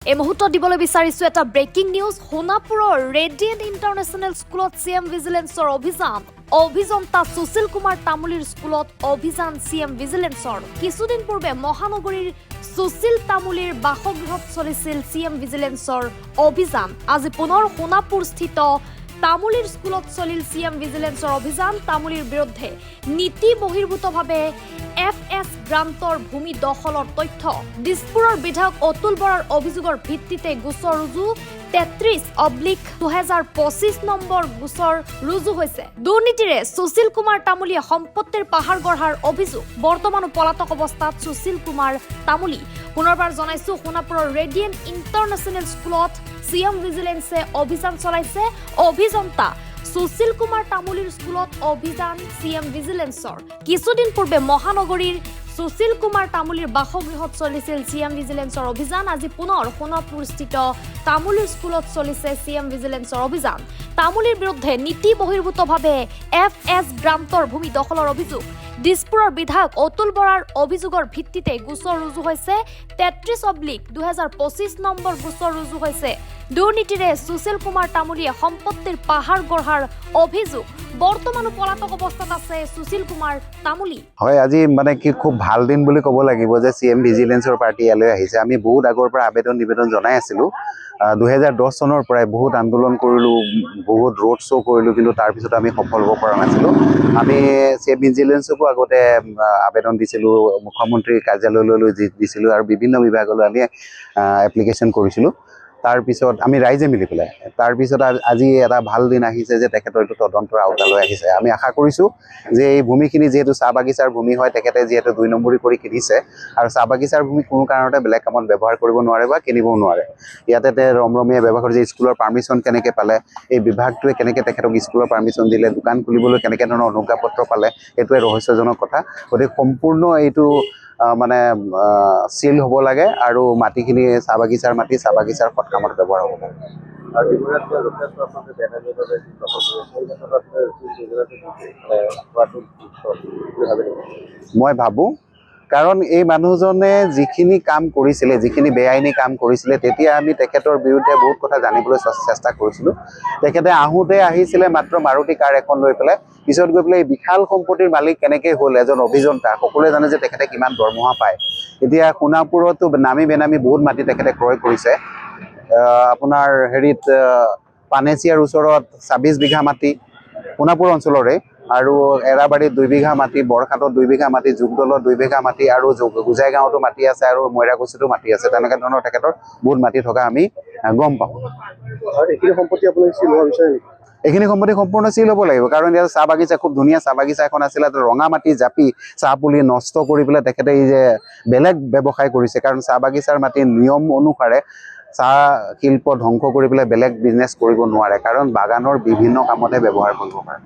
এই মুহূৰ্তত দিবলৈ বিচাৰিছো এটা ব্ৰেকিং নিউজ। সোণাপুৰৰ ৰেডিয়েণ্ট ইণ্টাৰনেশ্যনেল স্কুলত চিএম ভিজিলেন্সৰ অভিযান। অভিযন্তা সুশীল কুমাৰ তামুলীৰ স্কুলত অভিযান চিএম ভিজিলেন্সৰ। কিছুদিন পূৰ্বে মহানগৰীৰ সুশীল তামুলীৰ বাসগৃহত চলিছিল চিএম ভিজিলেন্সৰ অভিযান। আজি পুনৰ সোণাপুৰস্থিত তামুলীৰ স্কুলত চলিল চিএম ভিজিলেন্সৰ অভিযান। তামুলীৰ বিৰুদ্ধে নীতি বহিৰ্ভূতভাৱে FS গ্ৰান্টৰ ভূমি দখলৰ তথ্য। দিছপুৰৰ বিধায়ক অতুল বৰাৰ অভিযোগৰ ভিত্তিতে গোচৰ ৰুজু। 33/2025 নম্বৰ গোচৰ ৰুজু হৈছে। দুৰ্নীতিৰে সুশীল কুমাৰ তামুলীয়ে সম্পত্তিৰ পাহাৰ গঢ়াৰ অভিযোগ। বৰ্তমানো পলাতক অৱস্থাত সুশীল কুমাৰ তামুলী। পুনৰবাৰ জনাইছো, সোণাপুৰৰ ৰেডিয়েণ্ট ইণ্টাৰনেশ্যনেল স্কুলত চিএম ভিজিলেন্সে অভিযান চলাইছে। অভিযন্তা সুশীল কুমাৰ তামুলীৰ স্কুলত অভিযান চিএম ভিজিলেন্সৰ। কিছুদিন পূৰ্বে মহানগৰীৰ সুশীল কুমাৰ তামুলীৰ বাসগৃহত চলিছিল চিএম ভিজিলেন্সৰ অভিযান। আজি পুনৰ সোণাপুৰস্থিত তামুলীৰ স্কুলত চলিছে চিএম ভিজিলেন্সৰ অভিযান। তামুলীৰ বিৰুদ্ধে নীতি বহিৰ্ভূতভাৱে FS গ্ৰান্টৰ ভূমি দখলৰ অভিযোগ। দিছপুৰৰ বিধায়ক অতুল বৰাৰ অভিযোগৰ ভিত্তিতে গোচৰ ৰুজু হৈছে। 33/2025 নম্বৰ গোচৰ ৰুজু হৈছে। দুৰ্নীতিৰে সুশীল কুমাৰ তামুলীয়ে সম্পত্তিৰ পাহাৰ গঢ়াৰ অভিযোগ। বৰ্তমানো পলাতক অৱস্থাত আছে সুশীল কুমাৰ তামুলী। হয়, আজি মানে কি খুব ভাল দিন বুলি ক'ব লাগিব যে চিএম ভিজিলেন্সৰ পাৰ্টি ইয়ালৈ আহিছে। আমি বহুত আগৰ পৰা নিবেদন জনাই আছিলোঁ। 2010 চনৰ পৰাই বহুত আন্দোলন কৰিলোঁ, বহুত ৰোড শ্ব' কৰিলোঁ, কিন্তু তাৰপিছত আমি সফল হ'ব পৰা নাছিলোঁ। আমি চিএম ভিজিলেন্সকো আগতে আবেদন দিছিলোঁ, মুখ্যমন্ত্ৰীৰ কাৰ্যালয়লৈ দিছিলোঁ আৰু বিভিন্ন বিভাগলৈ আমি এপ্লিকেশ্যন কৰিছিলোঁ। তাৰপিছত আমি ৰাইজে মিলি পেলাই তাৰপিছত আজি এটা ভাল দিন আহিছে যে তেখেতৰ এইটো তদন্তৰ আওতালৈ আহিছে। আমি আশা কৰিছোঁ যে এই ভূমিখিনি যিহেতু চাহ বাগিচাৰ ভূমি হয়, তেখেতে যিহেতু 2 নম্বৰী কৰি কিনিছে আৰু চাহ বাগিচাৰ ভূমি কোনো কাৰণতে বেলেগ কামত ব্যৱহাৰ কৰিব নোৱাৰে বা কিনিবও নোৱাৰে। ইয়াতে ৰমৰমীয়া ব্যৱহাৰ কৰিছে। স্কুলৰ পাৰ্মিশ্যন কেনেকৈ পালে, এই বিভাগটোৱে কেনেকৈ তেখেতক স্কুলৰ পাৰ্মিশ্যন দিলে, দোকান খুলিবলৈ কেনেকৈ ধৰণৰ অনুজ্ঞাপত্ৰ পালে, এইটোৱে ৰহস্যজনক কথা। গতিকে সম্পূৰ্ণ এইটো মানে চিল হ'ব লাগে আৰু মাটিখিনি চাহ বাগিচাৰ মাটি চাহ বাগিচাৰ সৎ কামত ব্যৱহাৰ হ'ব লাগে। মই ভাবোঁ, কাৰণ এই মানুহজনে যিখিনি কাম কৰিছিলে, যিখিনি বেআইনী কাম কৰিছিলে, তেতিয়া আমি তেখেতৰ বিৰুদ্ধে বহুত কথা জানিবলৈ চেষ্টা কৰিছিলোঁ। তেখেতে আহোঁতে আহিছিলে মাত্ৰ মাৰুতি কাৰ এখন লৈ পেলাই, পিছত গৈ পেলাই এই বিশাল সম্পত্তিৰ মালিক কেনেকৈ হ'ল এজন অভিযন্তা। সকলোৱে জানে যে তেখেতে কিমান দৰমহা পায়। এতিয়া সোণাপুৰতো নামী বেনামী বহুত মাটি তেখেতে ক্ৰয় কৰিছে। আপোনাৰ হেৰিত পানেচিয়াৰ ওচৰত 26 বিঘা মাটি সোণাপুৰ অঞ্চলৰে, আৰু এৰাবাৰীত 2 বিঘা মাটি, বৰঘাটত 2 বিঘা মাটি, যোগদলত 2 বিঘা মাটি, আৰু গোজাই গাঁৱতো মাটি আছে, আৰু মইৰাকুছিতো মাটি আছে। তেনেকুৱা ধৰণৰ তেখেতৰ বহুত মাটি থকা আমি গম পাওঁ। এইখিনি সম্পত্তি আপুনি চিল হোৱা বিচাৰে নেকি? এইখিনি সম্পত্তি সম্পূৰ্ণ চিল হ'ব লাগিব, কাৰণ ইয়াত চাহ বাগিচা, খুব ধুনীয়া চাহ বাগিচা এখন আছিলে। ৰঙা মাটি জাপি চাহ পুলি নষ্ট কৰি পেলাই তেখেতে এই যে বেলেগ ব্যৱসায় কৰিছে। কাৰণ চাহ বাগিচাৰ মাটি নিয়ম অনুসাৰে চাহ শিল্প ধ্বংস কৰি পেলাই বেলেগ বিজনেছ কৰিব নোৱাৰে, কাৰণ বাগানৰ বিভিন্ন কামতে ব্যৱহাৰ কৰিব পাৰে।